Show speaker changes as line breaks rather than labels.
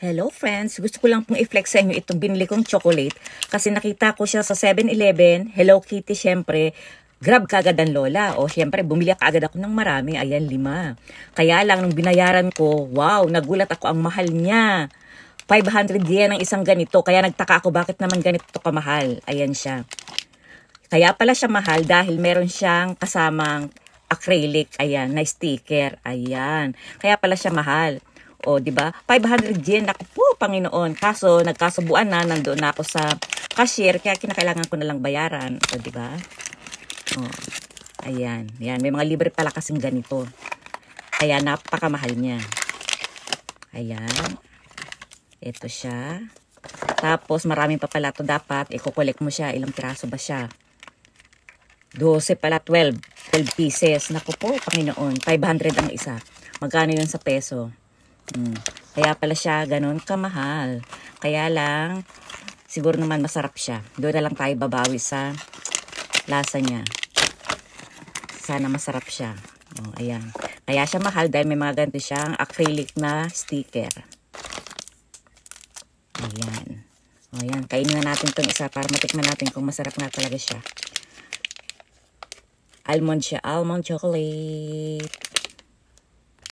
Hello friends, gusto ko lang pong i-flex sa inyo itong binili kong chocolate kasi nakita ko siya sa 7-Eleven, Hello Kitty syempre, grab kagad ang lola. O syempre, bumili kaagad ako ng marami, ayan 5. Kaya lang nung binayaran ko, wow, nagulat ako, ang mahal niya. 500 yen ang isang ganito, kaya nagtaka ako bakit naman ganito kamahal. Ayan siya. Kaya pala siya mahal dahil meron siyang kasamang acrylic, ayan, na sticker, ayan. Kaya pala siya mahal. O, di ba? 500 yen, ako po, Panginoon. Kaso, nagkasubuan na, nandoon na ako sa cashier, kaya kinakailangan ko na lang bayaran. O, di ba? O, ayan. Yan, may mga libre pala kasing ganito. Kaya napakamahal niya. Ayan. Ito siya. Tapos, marami pa pala ito dapat. I-collect mo siya. Ilang piraso ba siya? 12 pala, 12 pieces. Naku po, Panginoon. 500 ang isa. Magkano yun sa peso? Kaya pala siya ganun kamahal. Kaya lang, siguro naman masarap siya. Doon na lang tayo babawi sa lasa niya. Sana masarap siya. O, ayan. Kaya siya mahal dahil may mga ganito siyang acrylic na sticker. Ayan. O, ayan. Kainin na natin itong isa para matikman natin kung masarap nga talaga siya. Almond siya. Almond chocolate.